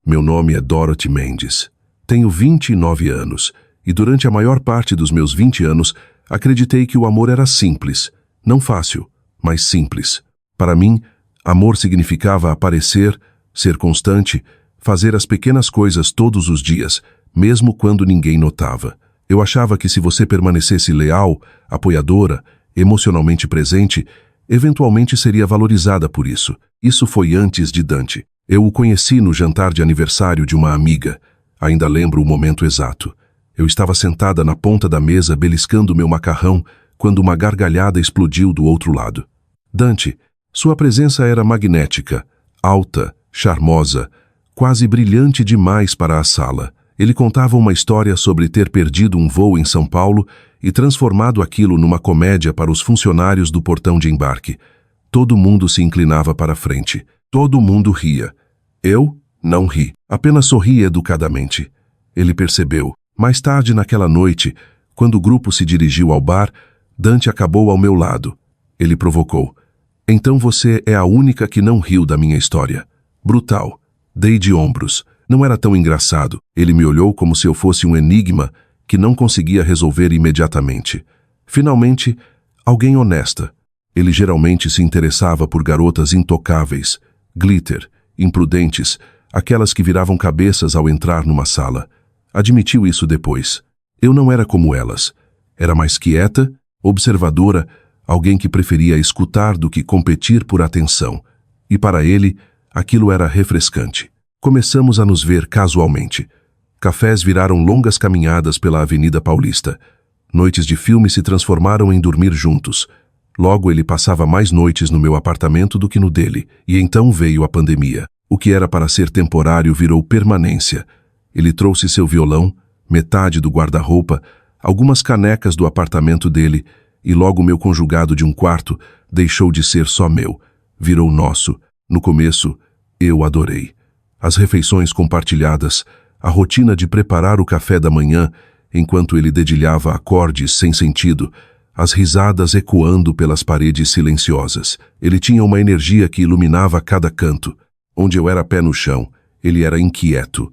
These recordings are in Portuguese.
Meu nome é Dorothy Mendes. Tenho 29 anos e durante a maior parte dos meus 20 anos acreditei que o amor era simples, não fácil, mas simples. Para mim, amor significava aparecer, ser constante, fazer as pequenas coisas todos os dias, mesmo quando ninguém notava. Eu achava que se você permanecesse leal, apoiadora, emocionalmente presente, eventualmente seria valorizada por isso. Isso foi antes de Dante. Eu o conheci no jantar de aniversário de uma amiga. Ainda lembro o momento exato. Eu estava sentada na ponta da mesa beliscando meu macarrão quando uma gargalhada explodiu do outro lado. Dante, sua presença era magnética, alta, charmosa, quase brilhante demais para a sala. Ele contava uma história sobre ter perdido um voo em São Paulo e transformado aquilo numa comédia para os funcionários do portão de embarque. Todo mundo se inclinava para a frente. Todo mundo ria. Eu não ri, apenas sorri educadamente. Ele percebeu. Mais tarde naquela noite, quando o grupo se dirigiu ao bar, Dante acabou ao meu lado. Ele provocou. Então você é a única que não riu da minha história. Brutal. Dei de ombros. Não era tão engraçado. Ele me olhou como se eu fosse um enigma que não conseguia resolver imediatamente. Finalmente, alguém honesta. Ele geralmente se interessava por garotas intocáveis, glitter, imprudentes, aquelas que viravam cabeças ao entrar numa sala. Admitiu isso depois. Eu não era como elas. Era mais quieta, observadora, alguém que preferia escutar do que competir por atenção. E para ele, aquilo era refrescante. Começamos a nos ver casualmente. Cafés viraram longas caminhadas pela Avenida Paulista. Noites de filme se transformaram em dormir juntos. Logo ele passava mais noites no meu apartamento do que no dele, e então veio a pandemia. O que era para ser temporário virou permanência. Ele trouxe seu violão, metade do guarda-roupa, algumas canecas do apartamento dele, e logo meu conjugado de um quarto deixou de ser só meu. Virou nosso. No começo, eu adorei. As refeições compartilhadas, a rotina de preparar o café da manhã, enquanto ele dedilhava acordes sem sentido, as risadas ecoando pelas paredes silenciosas. Ele tinha uma energia que iluminava cada canto. Onde eu era pé no chão, ele era inquieto.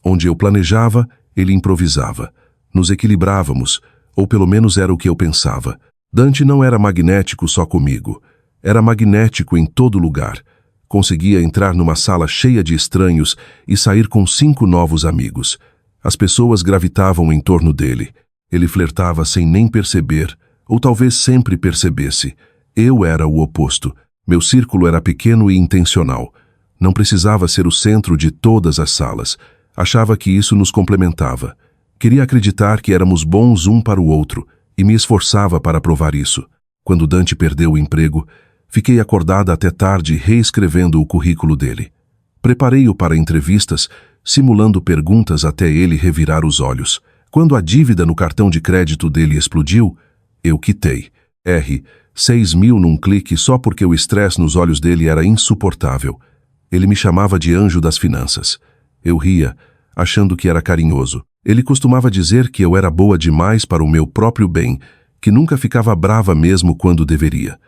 Onde eu planejava, ele improvisava. Nos equilibrávamos, ou pelo menos era o que eu pensava. Dante não era magnético só comigo. Era magnético em todo lugar. Conseguia entrar numa sala cheia de estranhos e sair com 5 novos amigos. As pessoas gravitavam em torno dele. Ele flertava sem nem perceber, ou talvez sempre percebesse. Eu era o oposto. Meu círculo era pequeno e intencional. Não precisava ser o centro de todas as salas. Achava que isso nos complementava. Queria acreditar que éramos bons um para o outro, e me esforçava para provar isso. Quando Dante perdeu o emprego, fiquei acordada até tarde reescrevendo o currículo dele. Preparei-o para entrevistas, simulando perguntas até ele revirar os olhos. Quando a dívida no cartão de crédito dele explodiu, eu quitei. 6.000 num clique só porque o estresse nos olhos dele era insuportável. Ele me chamava de anjo das finanças. Eu ria, achando que era carinhoso. Ele costumava dizer que eu era boa demais para o meu próprio bem, que nunca ficava brava mesmo quando deveria.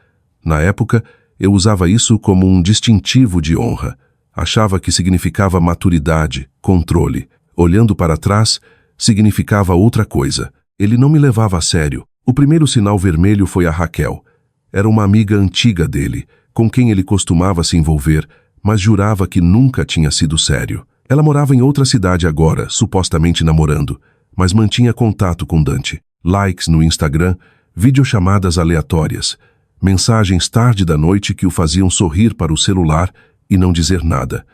Na época, eu usava isso como um distintivo de honra. Achava que significava maturidade, controle. Olhando para trás, significava outra coisa. Ele não me levava a sério. O primeiro sinal vermelho foi a Raquel. Era uma amiga antiga dele, com quem ele costumava se envolver, mas jurava que nunca tinha sido sério. Ela morava em outra cidade agora, supostamente namorando, mas mantinha contato com Dante. Likes no Instagram, videochamadas aleatórias, mensagens tarde da noite que o faziam sorrir para o celular e não dizer nada.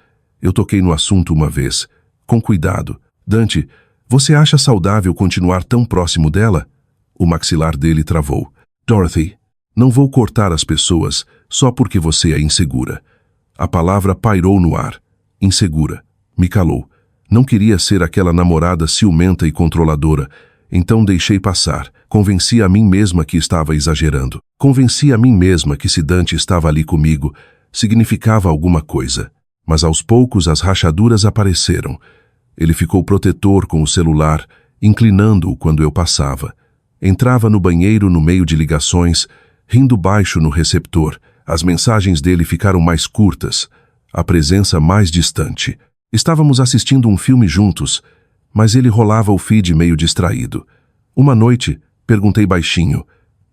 Eu toquei no assunto uma vez, com cuidado. Dante, você acha saudável continuar tão próximo dela? O maxilar dele travou. Dorothy, não vou cortar as pessoas só porque você é insegura. A palavra pairou no ar. Insegura. Me calou. Não queria ser aquela namorada ciumenta e controladora, então deixei passar. Convenci a mim mesma que estava exagerando. Convenci a mim mesma que se Dante estava ali comigo, significava alguma coisa. Mas aos poucos as rachaduras apareceram. Ele ficou protetor com o celular, inclinando-o quando eu passava. Entrava no banheiro no meio de ligações, rindo baixo no receptor. As mensagens dele ficaram mais curtas, a presença mais distante. Estávamos assistindo um filme juntos, mas ele rolava o feed meio distraído. Uma noite, perguntei baixinho: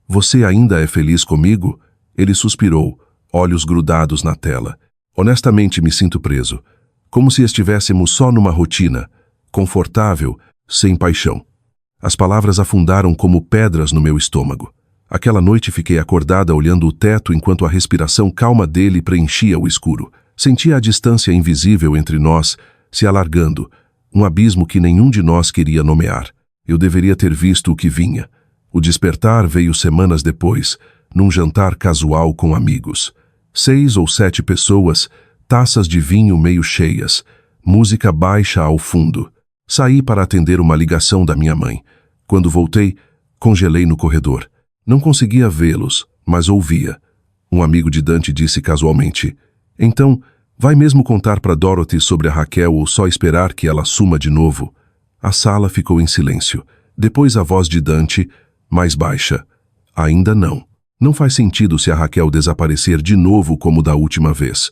"Você ainda é feliz comigo?" Ele suspirou, olhos grudados na tela. Honestamente, me sinto preso, como se estivéssemos só numa rotina, confortável, sem paixão. As palavras afundaram como pedras no meu estômago. Aquela noite fiquei acordada olhando o teto enquanto a respiração calma dele preenchia o escuro. Sentia a distância invisível entre nós se alargando, um abismo que nenhum de nós queria nomear. Eu deveria ter visto o que vinha. O despertar veio semanas depois, num jantar casual com amigos. 6 ou 7 pessoas, taças de vinho meio cheias, música baixa ao fundo. Saí para atender uma ligação da minha mãe. Quando voltei, congelei no corredor. Não conseguia vê-los, mas ouvia. Um amigo de Dante disse casualmente: "Então, vai mesmo contar para Dorothy sobre a Raquel ou só esperar que ela suma de novo?" A sala ficou em silêncio. Depois a voz de Dante, mais baixa: "Ainda não. Não faz sentido se a Raquel desaparecer de novo como da última vez.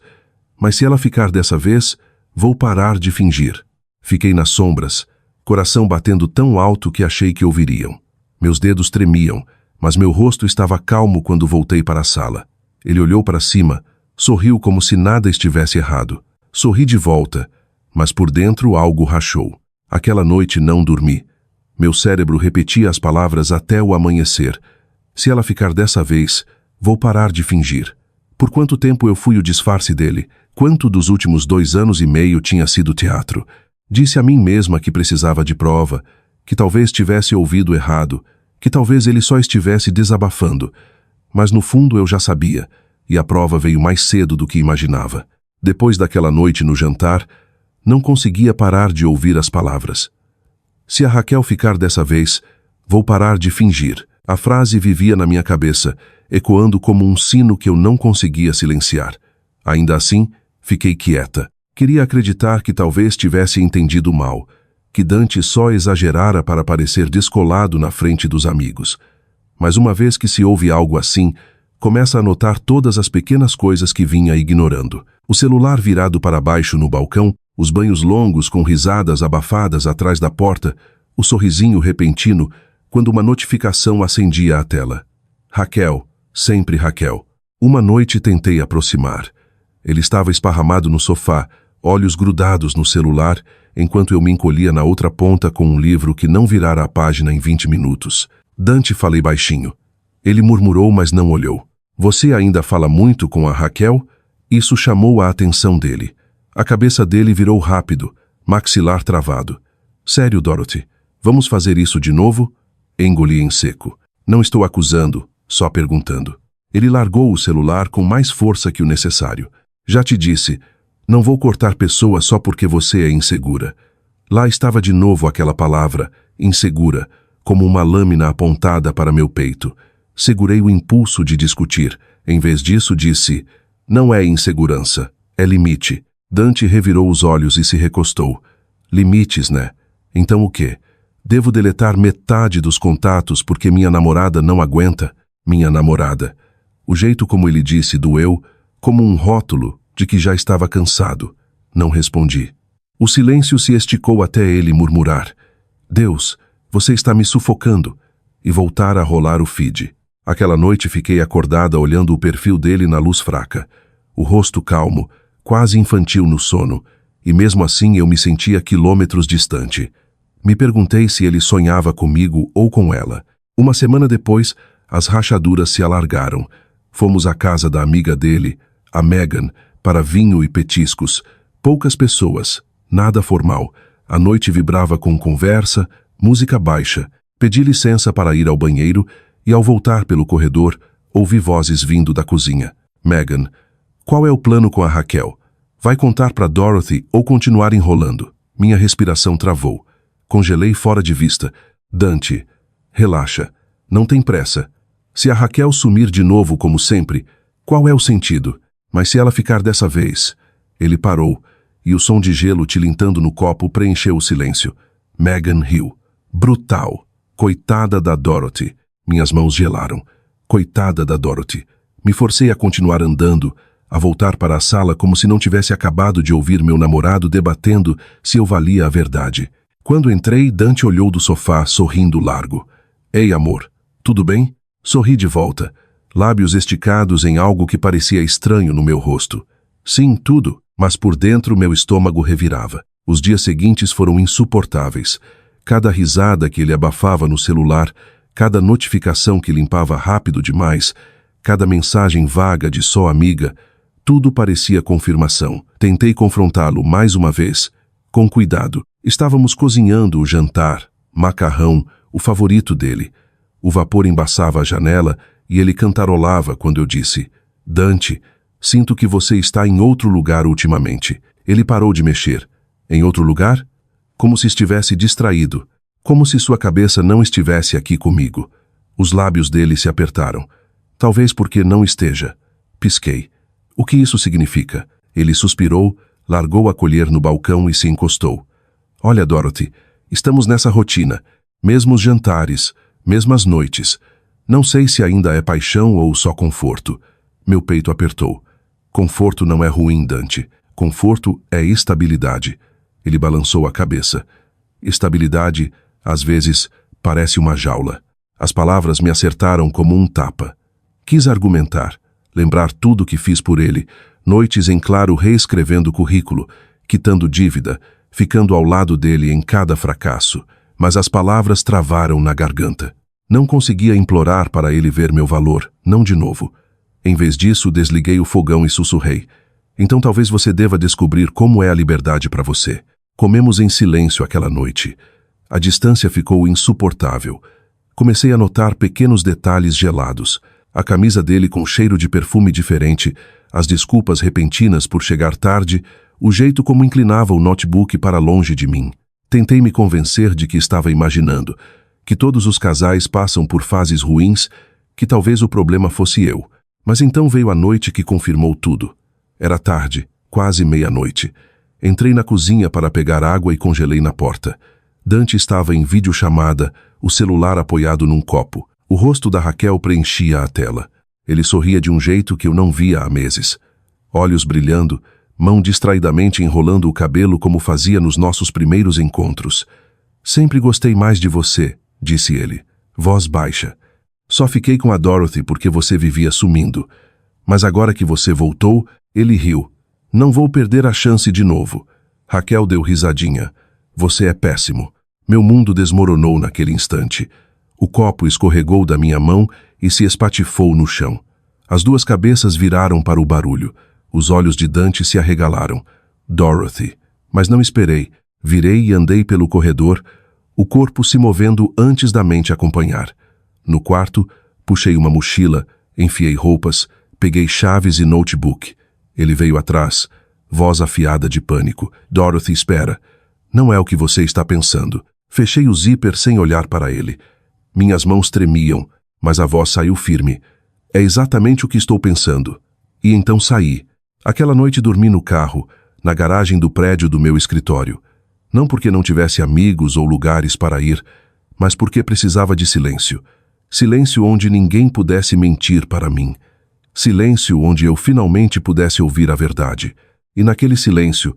Mas se ela ficar dessa vez, vou parar de fingir." Fiquei nas sombras, coração batendo tão alto que achei que ouviriam. Meus dedos tremiam, mas meu rosto estava calmo quando voltei para a sala. Ele olhou para cima, sorriu como se nada estivesse errado. Sorri de volta, mas por dentro algo rachou. Aquela noite não dormi. Meu cérebro repetia as palavras até o amanhecer. Se ela ficar dessa vez, vou parar de fingir. Por quanto tempo eu fui o disfarce dele? Quanto dos últimos 2 anos e meio tinha sido teatro? Disse a mim mesma que precisava de prova, que talvez tivesse ouvido errado, que talvez ele só estivesse desabafando. Mas no fundo eu já sabia, e a prova veio mais cedo do que imaginava. Depois daquela noite no jantar, não conseguia parar de ouvir as palavras. Se a Raquel ficar dessa vez, vou parar de fingir. A frase vivia na minha cabeça, ecoando como um sino que eu não conseguia silenciar. Ainda assim, fiquei quieta. Queria acreditar que talvez tivesse entendido mal, que Dante só exagerara para parecer descolado na frente dos amigos. Mas uma vez que se ouve algo assim, começa a notar todas as pequenas coisas que vinha ignorando. O celular virado para baixo no balcão, os banhos longos com risadas abafadas atrás da porta, o sorrisinho repentino quando uma notificação acendia a tela. Raquel, sempre Raquel. Uma noite tentei aproximar. Ele estava esparramado no sofá, olhos grudados no celular, enquanto eu me encolhia na outra ponta com um livro que não virara a página em 20 minutos. Dante, falei baixinho. Ele murmurou, mas não olhou. Você ainda fala muito com a Raquel? Isso chamou a atenção dele. A cabeça dele virou rápido, maxilar travado. Sério, Dorothy, vamos fazer isso de novo? Engoli em seco. Não estou acusando, só perguntando. Ele largou o celular com mais força que o necessário. Já te disse, não vou cortar pessoas só porque você é insegura. Lá estava de novo aquela palavra, insegura, como uma lâmina apontada para meu peito. Segurei o impulso de discutir. Em vez disso, disse: "Não é insegurança, é limite." Dante revirou os olhos e se recostou. Limites, né? Então o quê? Devo deletar metade dos contatos porque minha namorada não aguenta? Minha namorada. O jeito como ele disse doeu, como um rótulo de que já estava cansado. Não respondi. O silêncio se esticou até ele murmurar: "Deus, você está me sufocando", e voltar a rolar o feed. Aquela noite fiquei acordada olhando o perfil dele na luz fraca. O rosto calmo, quase infantil no sono, e mesmo assim eu me sentia quilômetros distante. Me perguntei se ele sonhava comigo ou com ela. Uma semana depois, as rachaduras se alargaram. Fomos à casa da amiga dele, a Megan, para vinho e petiscos. Poucas pessoas, nada formal. A noite vibrava com conversa, música baixa. Pedi licença para ir ao banheiro e, ao voltar pelo corredor, ouvi vozes vindo da cozinha. Megan: "Qual é o plano com a Raquel? Vai contar para Dorothy ou continuar enrolando?" Minha respiração travou. Congelei fora de vista. Dante: "Relaxa. Não tem pressa. Se a Raquel sumir de novo como sempre, qual é o sentido? Mas se ela ficar dessa vez..." Ele parou, e o som de gelo tilintando no copo preencheu o silêncio. Megan riu. Brutal. Coitada da Dorothy. Minhas mãos gelaram. Coitada da Dorothy. Me forcei a continuar andando, a voltar para a sala como se não tivesse acabado de ouvir meu namorado debatendo se eu valia a verdade. Quando entrei, Dante olhou do sofá, sorrindo largo. Ei, amor, tudo bem? Sorri de volta, lábios esticados em algo que parecia estranho no meu rosto. Sim, tudo, mas por dentro meu estômago revirava. Os dias seguintes foram insuportáveis. Cada risada que ele abafava no celular, cada notificação que limpava rápido demais, cada mensagem vaga de só amiga, tudo parecia confirmação. Tentei confrontá-lo mais uma vez, com cuidado. Estávamos cozinhando o jantar, macarrão, o favorito dele. O vapor embaçava a janela e ele cantarolava quando eu disse: Dante, sinto que você está em outro lugar ultimamente. Ele parou de mexer. Em outro lugar? Como se estivesse distraído. Como se sua cabeça não estivesse aqui comigo. Os lábios dele se apertaram. Talvez porque não esteja. Pisquei. O que isso significa? Ele suspirou, largou a colher no balcão e se encostou. Olha, Dorothy, estamos nessa rotina. Mesmos jantares, mesmas noites. Não sei se ainda é paixão ou só conforto. Meu peito apertou. Conforto não é ruim, Dante. Conforto é estabilidade. Ele balançou a cabeça. Estabilidade, às vezes, parece uma jaula. As palavras me acertaram como um tapa. Quis argumentar, lembrar tudo que fiz por ele, noites em claro reescrevendo o currículo, quitando dívida, ficando ao lado dele em cada fracasso, mas as palavras travaram na garganta. Não conseguia implorar para ele ver meu valor, não de novo. Em vez disso, desliguei o fogão e sussurrei. Então talvez você deva descobrir como é a liberdade para você. Comemos em silêncio aquela noite. A distância ficou insuportável. Comecei a notar pequenos detalhes gelados. A camisa dele com cheiro de perfume diferente, as desculpas repentinas por chegar tarde, o jeito como inclinava o notebook para longe de mim. Tentei me convencer de que estava imaginando, que todos os casais passam por fases ruins, que talvez o problema fosse eu. Mas então veio a noite que confirmou tudo. Era tarde, quase meia-noite. Entrei na cozinha para pegar água e congelei na porta. Dante estava em videochamada, o celular apoiado num copo. O rosto da Raquel preenchia a tela. Ele sorria de um jeito que eu não via há meses. Olhos brilhando, mão distraidamente enrolando o cabelo como fazia nos nossos primeiros encontros. Sempre gostei mais de você, disse ele, voz baixa. Só fiquei com a Dorothy porque você vivia sumindo. Mas agora que você voltou, ele riu. Não vou perder a chance de novo. Raquel deu risadinha. Você é péssimo. Meu mundo desmoronou naquele instante. O copo escorregou da minha mão e se espatifou no chão. As duas cabeças viraram para o barulho. Os olhos de Dante se arregalaram. Dorothy. Mas não esperei. Virei e andei pelo corredor, o corpo se movendo antes da mente acompanhar. No quarto, puxei uma mochila, enfiei roupas, peguei chaves e notebook. Ele veio atrás, voz afiada de pânico. Dorothy, espera. Não é o que você está pensando. Fechei o zíper sem olhar para ele. Minhas mãos tremiam, mas a voz saiu firme. É exatamente o que estou pensando. E então saí. Aquela noite dormi no carro, na garagem do prédio do meu escritório. Não porque não tivesse amigos ou lugares para ir, mas porque precisava de silêncio. Silêncio onde ninguém pudesse mentir para mim. Silêncio onde eu finalmente pudesse ouvir a verdade. E naquele silêncio,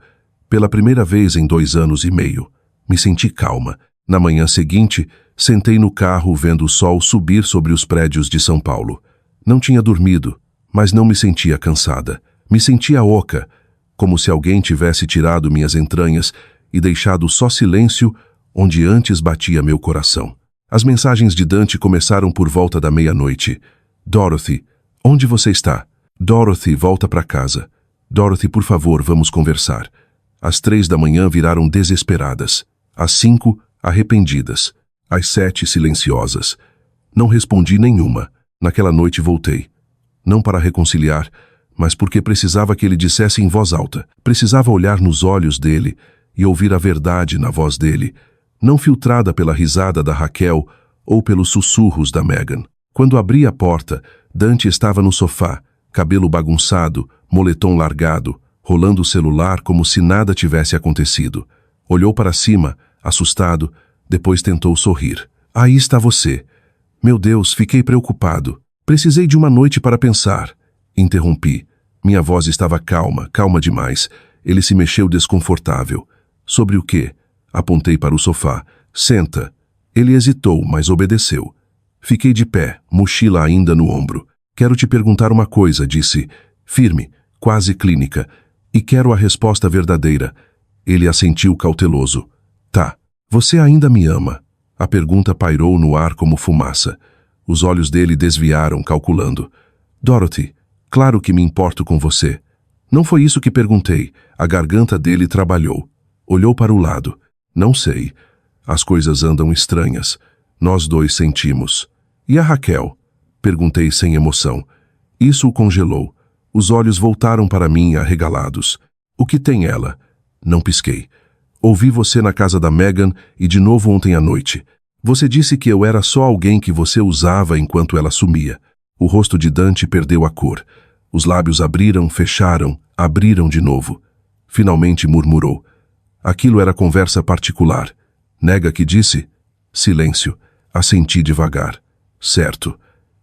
pela primeira vez em 2 anos e meio, me senti calma. Na manhã seguinte, sentei no carro vendo o sol subir sobre os prédios de São Paulo. Não tinha dormido, mas não me sentia cansada. Me sentia oca, como se alguém tivesse tirado minhas entranhas e deixado só silêncio onde antes batia meu coração. As mensagens de Dante começaram por volta da meia-noite. Dorothy, onde você está? Dorothy, volta para casa. Dorothy, por favor, vamos conversar. Às 3 da manhã viraram desesperadas. Às 5, arrependidas. Às 7, silenciosas. Não respondi nenhuma. Naquela noite voltei. Não para reconciliar, mas porque precisava que ele dissesse em voz alta. Precisava olhar nos olhos dele e ouvir a verdade na voz dele, não filtrada pela risada da Raquel ou pelos sussurros da Megan. Quando abri a porta, Dante estava no sofá, cabelo bagunçado, moletom largado, rolando o celular como se nada tivesse acontecido. Olhou para cima, assustado, depois tentou sorrir. Aí está você. Meu Deus, fiquei preocupado. Precisei de uma noite para pensar. Interrompi. Minha voz estava calma, calma demais. Ele se mexeu desconfortável. Sobre o quê? Apontei para o sofá. Senta. Ele hesitou, mas obedeceu. Fiquei de pé, mochila ainda no ombro. Quero te perguntar uma coisa, disse, firme, quase clínica, e quero a resposta verdadeira. Ele assentiu cauteloso. Tá. Você ainda me ama? A pergunta pairou no ar como fumaça. Os olhos dele desviaram, calculando. Dorothy, claro que me importo com você. Não foi isso que perguntei. A garganta dele trabalhou. Olhou para o lado. Não sei. As coisas andam estranhas. Nós dois sentimos. E a Raquel? Perguntei sem emoção. Isso o congelou. Os olhos voltaram para mim arregalados. O que tem ela? Não pisquei. Ouvi você na casa da Megan e de novo ontem à noite. Você disse que eu era só alguém que você usava enquanto ela sumia. O rosto de Dante perdeu a cor. Os lábios abriram, fecharam, abriram de novo. Finalmente murmurou. Aquilo era conversa particular. Nega que disse? Silêncio. Assenti devagar. Certo.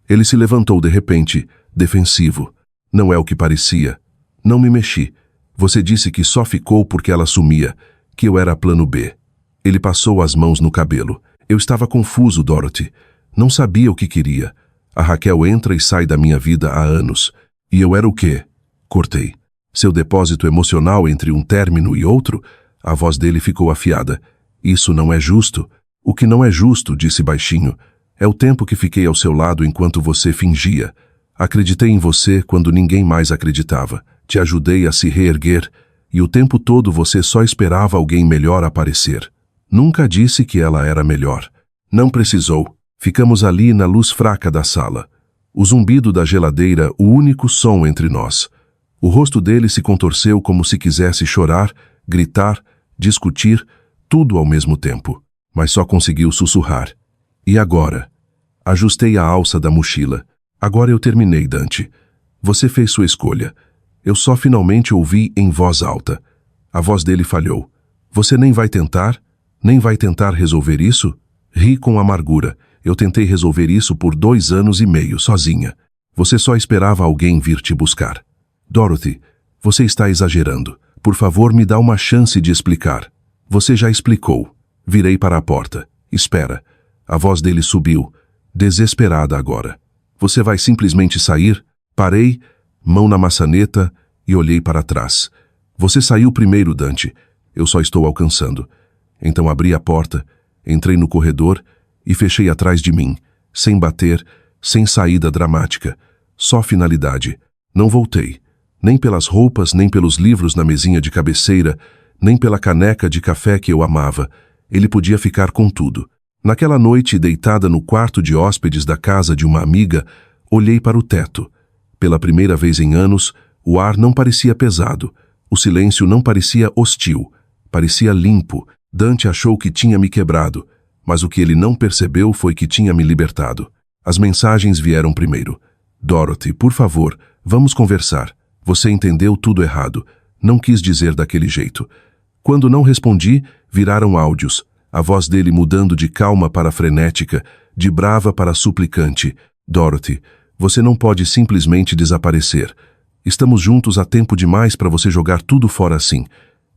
Ele se levantou de repente, defensivo. Não é o que parecia. Não me mexi. Você disse que só ficou porque ela sumia, que eu era plano B. Ele passou as mãos no cabelo. Eu estava confuso, Dorothy. Não sabia o que queria. A Raquel entra e sai da minha vida há anos. E eu era o quê? Cortei. Seu depósito emocional entre um término e outro? A voz dele ficou afiada. Isso não é justo. O que não é justo, disse baixinho, é o tempo que fiquei ao seu lado enquanto você fingia. Acreditei em você quando ninguém mais acreditava. Te ajudei a se reerguer, e o tempo todo você só esperava alguém melhor aparecer. Nunca disse que ela era melhor. Não precisou. Ficamos ali na luz fraca da sala. O zumbido da geladeira, o único som entre nós. O rosto dele se contorceu como se quisesse chorar, gritar, discutir, tudo ao mesmo tempo. Mas só conseguiu sussurrar. E agora? Ajustei a alça da mochila. Agora eu terminei, Dante. Você fez sua escolha. Eu só finalmente ouvi em voz alta. A voz dele falhou. Você nem vai tentar? Nem vai tentar resolver isso? Ri com amargura. Eu tentei resolver isso por 2 anos e meio, sozinha. Você só esperava alguém vir te buscar. Dorothy, você está exagerando. Por favor, me dá uma chance de explicar. Você já explicou. Virei para a porta. Espera. A voz dele subiu, desesperada agora. Você vai simplesmente sair? Parei, mão na maçaneta, e olhei para trás. Você saiu primeiro, Dante. Eu só estou alcançando. Então abri a porta, entrei no corredor e fechei atrás de mim, sem bater, sem saída dramática. Só finalidade. Não voltei. Nem pelas roupas, nem pelos livros na mesinha de cabeceira, nem pela caneca de café que eu amava. Ele podia ficar com tudo. Naquela noite, deitada no quarto de hóspedes da casa de uma amiga, olhei para o teto. Pela primeira vez em anos, o ar não parecia pesado. O silêncio não parecia hostil. Parecia limpo. Dante achou que tinha me quebrado, mas o que ele não percebeu foi que tinha me libertado. As mensagens vieram primeiro. Dorothy, por favor, vamos conversar. Você entendeu tudo errado. Não quis dizer daquele jeito. Quando não respondi, viraram áudios. A voz dele mudando de calma para frenética, de brava para suplicante. Dorothy, você não pode simplesmente desaparecer. Estamos juntos há tempo demais para você jogar tudo fora assim.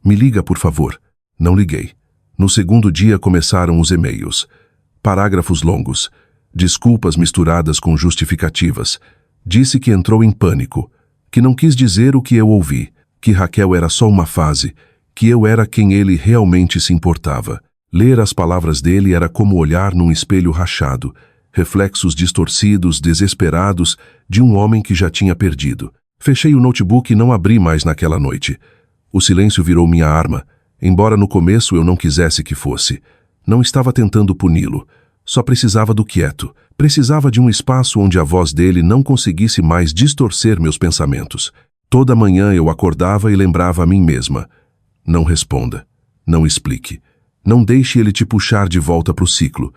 Me liga, por favor. Não liguei. No segundo dia começaram os e-mails. Parágrafos longos. Desculpas misturadas com justificativas. Disse que entrou em pânico. Que não quis dizer o que eu ouvi. Que Raquel era só uma fase. Que eu era quem ele realmente se importava. Ler as palavras dele era como olhar num espelho rachado. Reflexos distorcidos, desesperados, de um homem que já tinha perdido. Fechei o notebook e não abri mais naquela noite. O silêncio virou minha arma, embora no começo eu não quisesse que fosse. Não estava tentando puni-lo. Só precisava do quieto. Precisava de um espaço onde a voz dele não conseguisse mais distorcer meus pensamentos. Toda manhã eu acordava e lembrava a mim mesma. Não responda. Não explique. Não deixe ele te puxar de volta para o ciclo.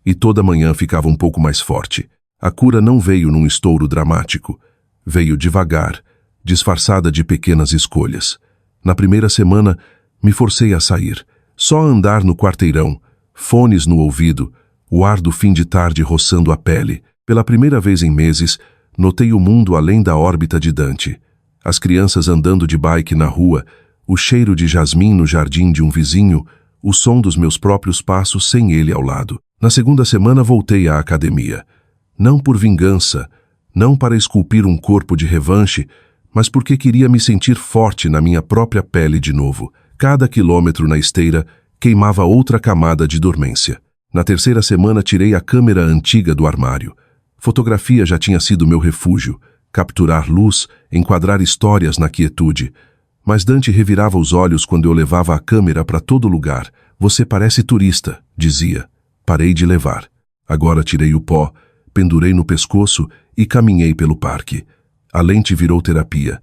E toda manhã ficava um pouco mais forte. A cura não veio num estouro dramático. Veio devagar, disfarçada de pequenas escolhas. Na primeira semana, me forcei a sair. Só a andar no quarteirão, fones no ouvido, o ar do fim de tarde roçando a pele. Pela primeira vez em meses, notei o mundo além da órbita de Dante. as crianças andando de bike na rua, o cheiro de jasmim no jardim de um vizinho, o som dos meus próprios passos sem ele ao lado. Na segunda semana voltei à academia. Não por vingança, não para esculpir um corpo de revanche, mas porque queria me sentir forte na minha própria pele de novo. Cada quilômetro na esteira queimava outra camada de dormência. Na terceira semana tirei a câmera antiga do armário. Fotografia já tinha sido meu refúgio, capturar luz, enquadrar histórias na quietude. Mas Dante revirava os olhos quando eu levava a câmera para todo lugar. Você parece turista, dizia. Parei de levar. Agora tirei o pó, pendurei no pescoço e caminhei pelo parque. A lente virou terapia.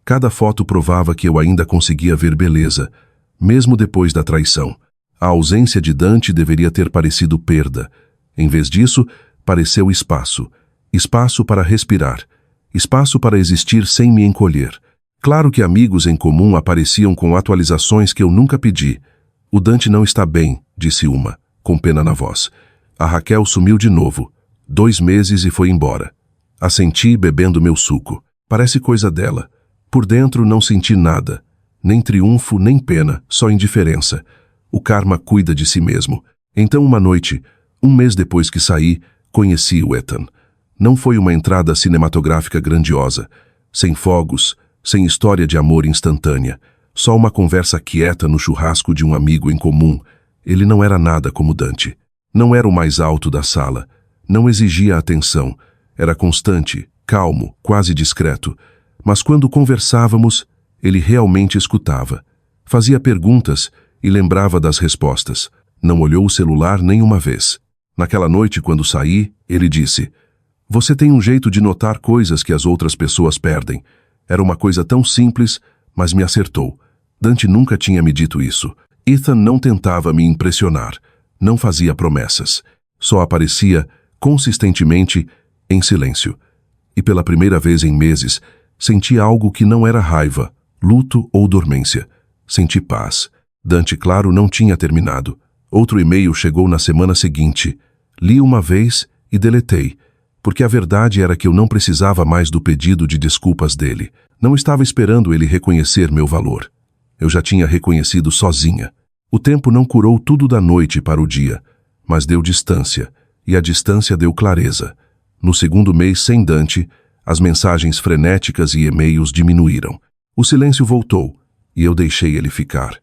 Cada foto provava que eu ainda conseguia ver beleza, mesmo depois da traição. A ausência de Dante deveria ter parecido perda. Em vez disso, pareceu espaço. Espaço para respirar. Espaço para existir sem me encolher. Claro que amigos em comum apareciam com atualizações que eu nunca pedi. O Dante não está bem, disse uma, com pena na voz. A Raquel sumiu de novo. 2 meses e foi embora. Assenti bebendo meu suco. Parece coisa dela. Por dentro não senti nada. Nem triunfo, nem pena, só indiferença. O karma cuida de si mesmo. Então uma noite, 1 mês depois que saí, conheci o Ethan. Não foi uma entrada cinematográfica grandiosa. Sem fogos, sem história de amor instantânea. Só uma conversa quieta no churrasco de um amigo em comum. Ele não era nada como Dante. Não era o mais alto da sala. Não exigia atenção. Era constante, calmo, quase discreto. Mas quando conversávamos, ele realmente escutava. Fazia perguntas e lembrava das respostas. Não olhou o celular nem uma vez. Naquela noite, quando saí, ele disse: "Você tem um jeito de notar coisas que as outras pessoas perdem." Era uma coisa tão simples, mas me acertou. Dante nunca tinha me dito isso. Ethan não tentava me impressionar. Não fazia promessas. Só aparecia, consistentemente, em silêncio. E pela primeira vez em meses, senti algo que não era raiva, luto ou dormência. Senti paz. Dante, claro, não tinha terminado. Outro e-mail chegou na semana seguinte. Li uma vez e deletei, porque a verdade era que eu não precisava mais do pedido de desculpas dele. Não estava esperando ele reconhecer meu valor. Eu já tinha reconhecido sozinha. O tempo não curou tudo da noite para o dia, mas deu distância, e a distância deu clareza. No segundo mês sem Dante, as mensagens frenéticas e e-mails diminuíram. O silêncio voltou, e eu deixei ele ficar.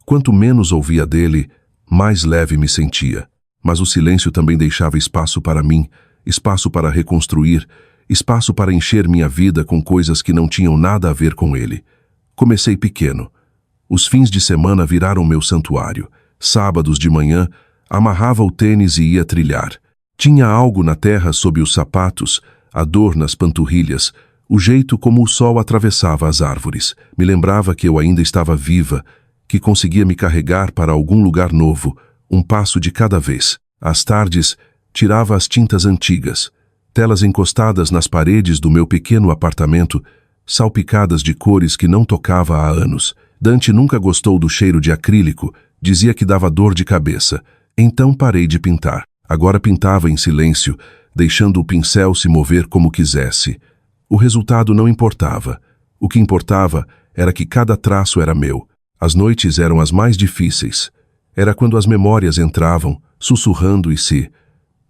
Quanto menos ouvia dele, mais leve me sentia. Mas o silêncio também deixava espaço para mim, espaço para reconstruir, espaço para encher minha vida com coisas que não tinham nada a ver com ele. Comecei pequeno. Os fins de semana viraram meu santuário. Sábados de manhã, amarrava o tênis e ia trilhar. Tinha algo na terra sob os sapatos, a dor nas panturrilhas, o jeito como o sol atravessava as árvores. Me lembrava que eu ainda estava viva, que conseguia me carregar para algum lugar novo, um passo de cada vez. Às tardes, tirava as tintas antigas, telas encostadas nas paredes do meu pequeno apartamento, salpicadas de cores que não tocava há anos. Dante nunca gostou do cheiro de acrílico, dizia que dava dor de cabeça. Então parei de pintar. Agora pintava em silêncio, deixando o pincel se mover como quisesse. O resultado não importava. O que importava era que cada traço era meu. As noites eram as mais difíceis. Era quando as memórias entravam, sussurrando e se...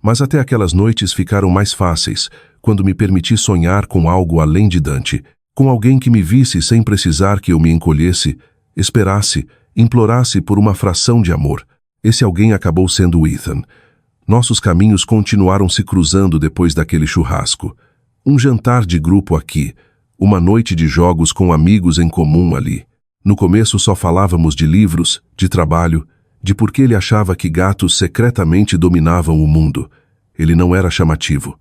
Mas até aquelas noites ficaram mais fáceis, quando me permiti sonhar com algo além de Dante, com alguém que me visse sem precisar que eu me encolhesse, esperasse, implorasse por uma fração de amor. Esse alguém acabou sendo o Ethan. Nossos caminhos continuaram se cruzando depois daquele churrasco. Um jantar de grupo aqui, uma noite de jogos com amigos em comum ali. No começo só falávamos de livros, de trabalho, de por que ele achava que gatos secretamente dominavam o mundo. Ele não era chamativo.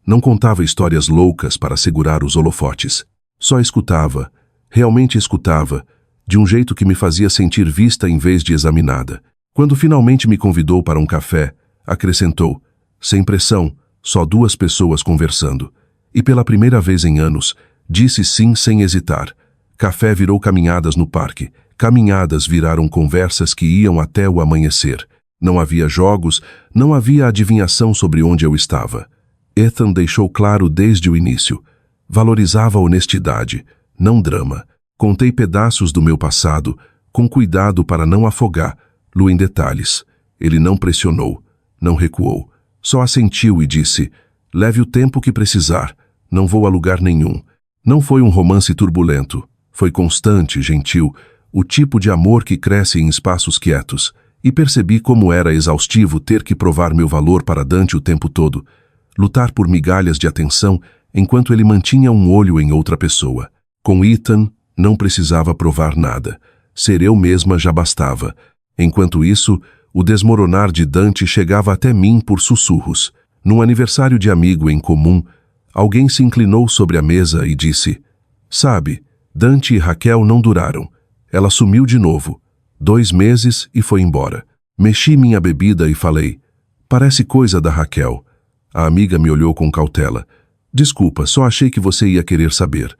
Não contava histórias loucas para segurar os holofotes. Só escutava, realmente escutava, de um jeito que me fazia sentir vista em vez de examinada. Quando finalmente me convidou para um café, acrescentou, sem pressão, só 2 pessoas conversando. E pela primeira vez em anos, disse sim sem hesitar. Café virou caminhadas no parque. Caminhadas viraram conversas que iam até o amanhecer. Não havia jogos, não havia adivinhação sobre onde eu estava. Ethan deixou claro desde o início. Valorizava a honestidade. não drama. Contei pedaços do meu passado, com cuidado para não afogá-lo em detalhes. Ele não pressionou, não recuou. Só assentiu e disse: leve o tempo que precisar, não vou a lugar nenhum. Não foi um romance turbulento, foi constante, gentil, o tipo de amor que cresce em espaços quietos. E percebi como era exaustivo ter que provar meu valor para Dante o tempo todo, lutar por migalhas de atenção enquanto ele mantinha um olho em outra pessoa. Com Ethan, não precisava provar nada. Ser eu mesma já bastava. Enquanto isso, o desmoronar de Dante chegava até mim por sussurros. Num aniversário de amigo em comum, alguém se inclinou sobre a mesa e disse: sabe, Dante e Raquel não duraram. Ela sumiu de novo. 2 meses e foi embora. Mexi minha bebida e falei: parece coisa da Raquel. A amiga me olhou com cautela. Desculpa, só achei que você ia querer saber.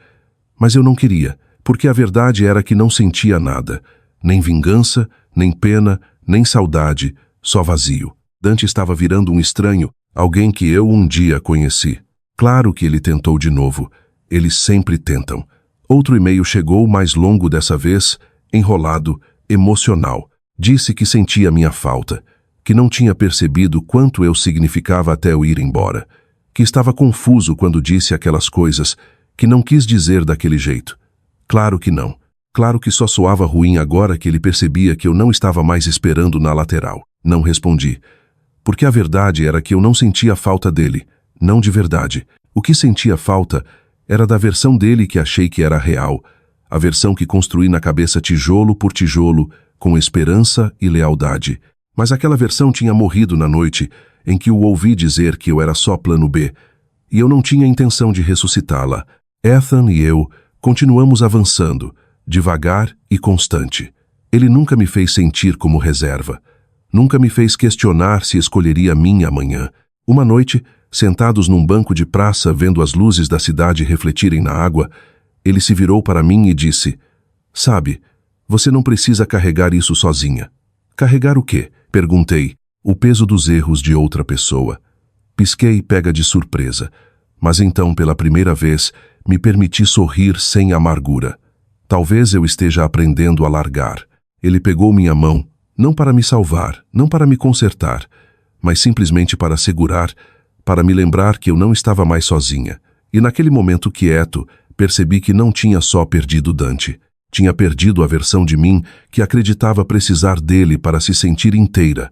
Mas eu não queria, porque a verdade era que não sentia nada. Nem vingança, nem pena, nem saudade, só vazio. Dante estava virando um estranho, alguém que eu um dia conheci. Claro que ele tentou de novo. Eles sempre tentam. Outro e-mail chegou, mais longo dessa vez, enrolado, emocional. Disse que sentia minha falta, que não tinha percebido quanto eu significava até eu ir embora, que estava confuso quando disse aquelas coisas, que não quis dizer daquele jeito. Claro que não. Claro que só soava ruim agora que ele percebia que eu não estava mais esperando na lateral. Não respondi, porque a verdade era que eu não sentia falta dele, não de verdade. O que sentia falta era da versão dele que achei que era real, a versão que construí na cabeça tijolo por tijolo, com esperança e lealdade. Mas aquela versão tinha morrido na noite em que o ouvi dizer que eu era só plano B, e eu não tinha intenção de ressuscitá-la. Ethan e eu continuamos avançando, devagar e constante. Ele nunca me fez sentir como reserva. Nunca me fez questionar se escolheria a mim amanhã. Uma noite, sentados num banco de praça vendo as luzes da cidade refletirem na água, ele se virou para mim e disse: sabe, você não precisa carregar isso sozinha. Carregar o quê? Perguntei. O peso dos erros de outra pessoa. Pisquei pega de surpresa, mas então, pela primeira vez, me permiti sorrir sem amargura. Talvez eu esteja aprendendo a largar. Ele pegou minha mão, não para me salvar, não para me consertar, mas simplesmente para segurar, para me lembrar que eu não estava mais sozinha. E naquele momento quieto, percebi que não tinha só perdido Dante. Tinha perdido a versão de mim que acreditava precisar dele para se sentir inteira.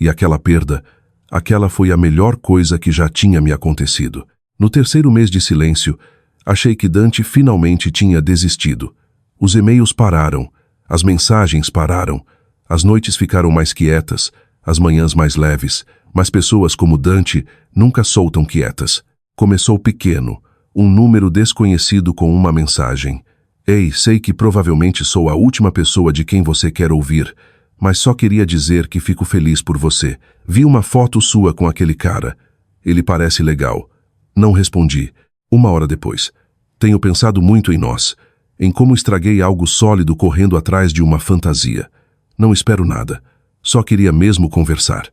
E aquela perda, aquela foi a melhor coisa que já tinha me acontecido. No 3º mês de silêncio, achei que Dante finalmente tinha desistido. Os e-mails pararam, as mensagens pararam, as noites ficaram mais quietas, as manhãs mais leves, mas pessoas como Dante nunca soltam quietas. Começou pequeno, um número desconhecido com uma mensagem. Ei, sei que provavelmente sou a última pessoa de quem você quer ouvir, mas só queria dizer que fico feliz por você. Vi uma foto sua com aquele cara. Ele parece legal. Não respondi. 1 hora depois. Tenho pensado muito em nós, em como estraguei algo sólido correndo atrás de uma fantasia. Não espero nada. Só queria mesmo conversar.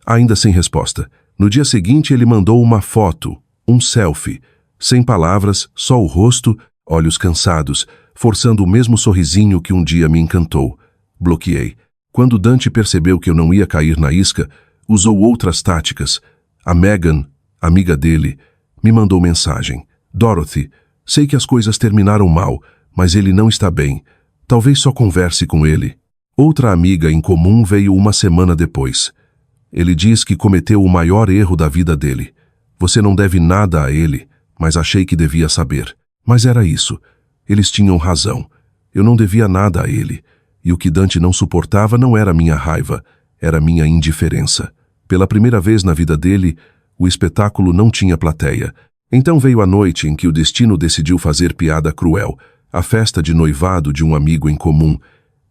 Ainda sem resposta. No dia seguinte ele mandou uma foto, um selfie. Sem palavras, só o rosto, olhos cansados, forçando o mesmo sorrisinho que um dia me encantou. Bloqueei. Quando Dante percebeu que eu não ia cair na isca, usou outras táticas. A Megan, amiga dele, me mandou mensagem. Dorothy, sei que as coisas terminaram mal, mas ele não está bem. Talvez só converse com ele. Outra amiga em comum veio 1 semana depois. Ele diz que cometeu o maior erro da vida dele. Você não deve nada a ele, mas achei que devia saber. Mas era isso. Eles tinham razão. Eu não devia nada a ele. E o que Dante não suportava não era minha raiva, era minha indiferença. Pela primeira vez na vida dele, o espetáculo não tinha plateia. Então veio a noite em que o destino decidiu fazer piada cruel, a festa de noivado de um amigo em comum.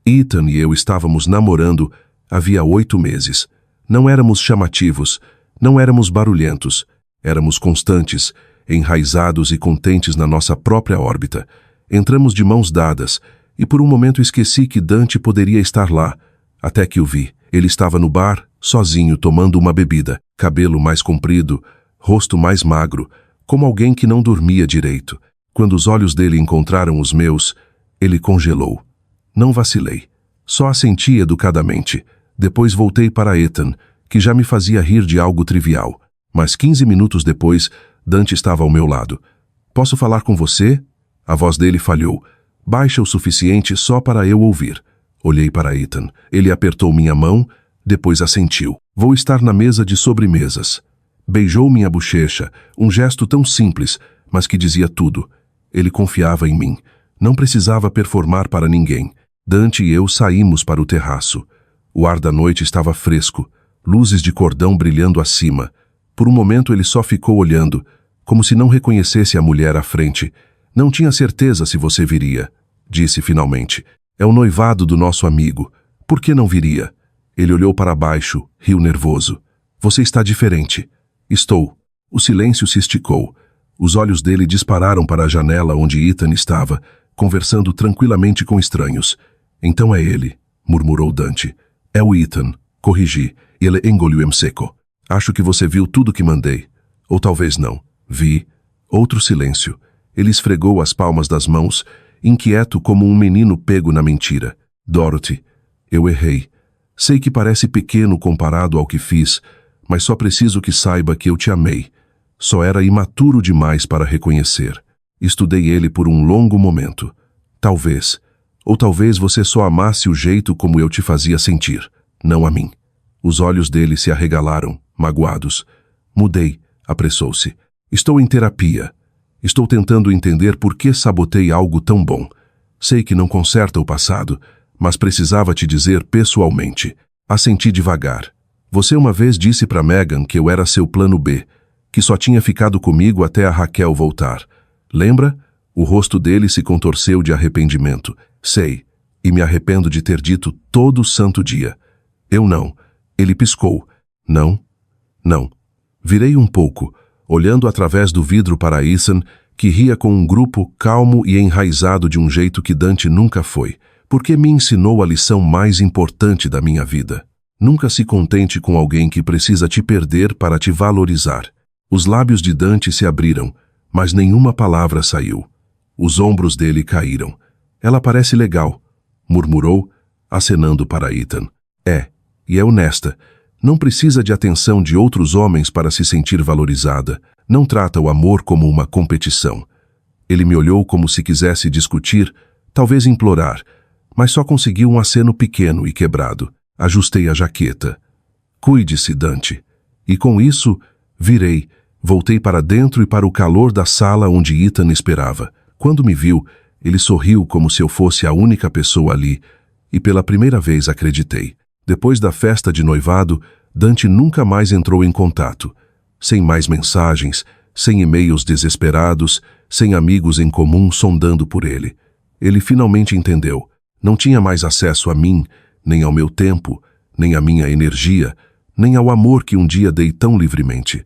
Ethan e eu estávamos namorando havia 8 meses. Não éramos chamativos, não éramos barulhentos, éramos constantes, enraizados e contentes na nossa própria órbita. Entramos de mãos dadas, e por um momento esqueci que Dante poderia estar lá, até que o vi. Ele estava no bar, sozinho, tomando uma bebida, cabelo mais comprido, rosto mais magro, como alguém que não dormia direito. Quando os olhos dele encontraram os meus, ele congelou. Não vacilei. Só assenti educadamente. Depois voltei para Ethan, que já me fazia rir de algo trivial. Mas 15 minutos depois, Dante estava ao meu lado. Posso falar com você? A voz dele falhou. Baixa o suficiente só para eu ouvir. Olhei para Ethan. Ele apertou minha mão, depois assentiu. Vou estar na mesa de sobremesas. Beijou minha bochecha, um gesto tão simples, mas que dizia tudo. Ele confiava em mim. Não precisava performar para ninguém. Dante e eu saímos para o terraço. O ar da noite estava fresco, luzes de cordão brilhando acima. Por um momento ele só ficou olhando, como se não reconhecesse a mulher à frente. Não tinha certeza se você viria, disse finalmente. É o noivado do nosso amigo. Por que não viria? Ele olhou para baixo, riu nervoso. Você está diferente. Estou. O silêncio se esticou. Os olhos dele dispararam para a janela onde Ethan estava, conversando tranquilamente com estranhos. Então é ele, murmurou Dante. É o Ethan, corrigi. Ele engoliu em seco. Acho que você viu tudo que mandei. Ou talvez não. Vi. Outro silêncio. Ele esfregou as palmas das mãos, inquieto como um menino pego na mentira. Dorothy, eu errei. Sei que parece pequeno comparado ao que fiz, mas só preciso que saiba que eu te amei. Só era imaturo demais para reconhecer. Estudei ele por um longo momento. Talvez. Ou talvez você só amasse o jeito como eu te fazia sentir, não a mim. Os olhos dele se arregalaram, magoados. Mudei, apressou-se. Estou em terapia. Estou tentando entender por que sabotei algo tão bom. Sei que não conserta o passado, mas precisava te dizer pessoalmente. Assenti devagar. Você uma vez disse para Megan que eu era seu plano B, que só tinha ficado comigo até a Raquel voltar. Lembra? O rosto dele se contorceu de arrependimento. Sei, e me arrependo de ter dito todo santo dia. Eu não. Ele piscou. Não? Não. Virei um pouco, olhando através do vidro para Ethan, que ria com um grupo calmo e enraizado de um jeito que Dante nunca foi, porque me ensinou a lição mais importante da minha vida. Nunca se contente com alguém que precisa te perder para te valorizar. Os lábios de Dante se abriram, mas nenhuma palavra saiu. Os ombros dele caíram. Ela parece legal, murmurou, acenando para Ethan. É, e é honesta. Não precisa de atenção de outros homens para se sentir valorizada. Não trata o amor como uma competição. Ele me olhou como se quisesse discutir, talvez implorar, mas só conseguiu um aceno pequeno e quebrado. Ajustei a jaqueta. Cuide-se, Dante. E com isso, virei, voltei para dentro e para o calor da sala onde Ethan esperava. Quando me viu, ele sorriu como se eu fosse a única pessoa ali, e pela primeira vez acreditei. Depois da festa de noivado, Dante nunca mais entrou em contato. Sem mais mensagens, sem e-mails desesperados, sem amigos em comum sondando por ele. Ele finalmente entendeu. Não tinha mais acesso a mim, nem ao meu tempo, nem à minha energia, nem ao amor que um dia dei tão livremente.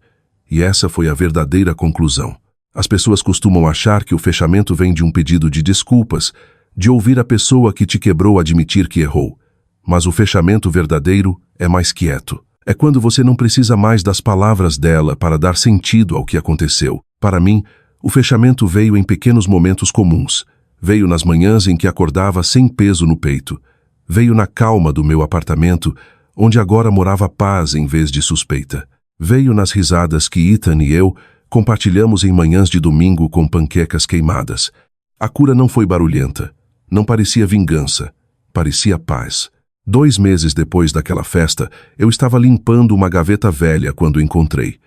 E essa foi a verdadeira conclusão. As pessoas costumam achar que o fechamento vem de um pedido de desculpas, de ouvir a pessoa que te quebrou admitir que errou. Mas o fechamento verdadeiro é mais quieto. É quando você não precisa mais das palavras dela para dar sentido ao que aconteceu. Para mim, o fechamento veio em pequenos momentos comuns. Veio nas manhãs em que acordava sem peso no peito. Veio na calma do meu apartamento, onde agora morava paz em vez de suspeita. Veio nas risadas que Ethan e eu compartilhamos em manhãs de domingo com panquecas queimadas. A cura não foi barulhenta. Não parecia vingança. Parecia paz. 2 meses depois daquela festa, eu estava limpando uma gaveta velha quando encontrei.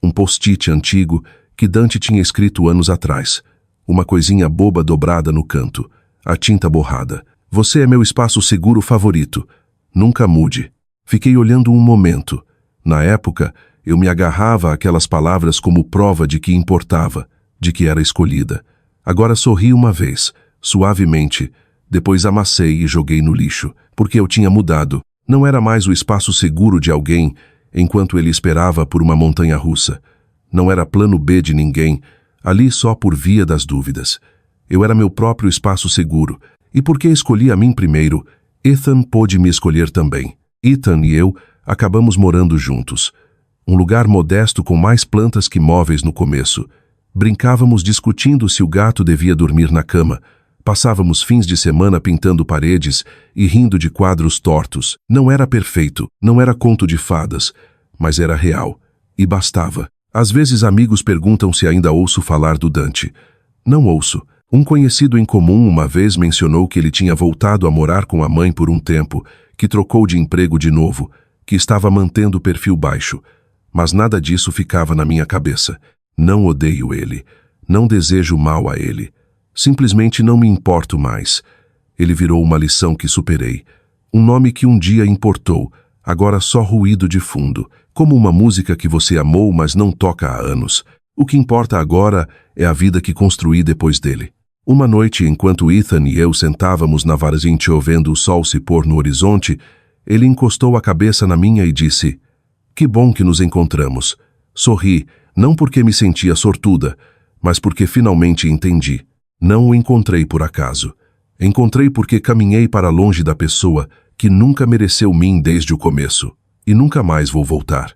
Um post-it antigo que Dante tinha escrito anos atrás. Uma coisinha boba dobrada no canto. A tinta borrada. Você é meu espaço seguro favorito. Nunca mude. Fiquei olhando um momento. Na época, eu me agarrava àquelas palavras como prova de que importava, de que era escolhida. Agora sorri uma vez, suavemente. Depois amassei e joguei no lixo, porque eu tinha mudado. Não era mais o espaço seguro de alguém, enquanto ele esperava por uma montanha-russa. Não era plano B de ninguém, ali só por via das dúvidas. Eu era meu próprio espaço seguro, e porque escolhi a mim primeiro, Ethan pôde me escolher também. Ethan e eu acabamos morando juntos. Um lugar modesto com mais plantas que móveis no começo. Brincávamos discutindo se o gato devia dormir na cama. Passávamos fins de semana pintando paredes e rindo de quadros tortos. Não era perfeito, não era conto de fadas, mas era real. E bastava. Às vezes amigos perguntam se ainda ouço falar do Dante. Não ouço. Um conhecido em comum uma vez mencionou que ele tinha voltado a morar com a mãe por um tempo, que trocou de emprego de novo, que estava mantendo o perfil baixo. Mas nada disso ficava na minha cabeça. Não odeio ele. Não desejo mal a ele. Simplesmente não me importo mais. Ele virou uma lição que superei. Um nome que um dia importou, agora só ruído de fundo, como uma música que você amou, mas não toca há anos. O que importa agora é a vida que construí depois dele. Uma noite, enquanto Ethan e eu sentávamos na varanda vendo o sol se pôr no horizonte, ele encostou a cabeça na minha e disse: "Que bom que nos encontramos." Sorri, não porque me sentia sortuda, mas porque finalmente entendi. Não o encontrei por acaso. Encontrei porque caminhei para longe da pessoa que nunca mereceu mim desde o começo. E nunca mais vou voltar.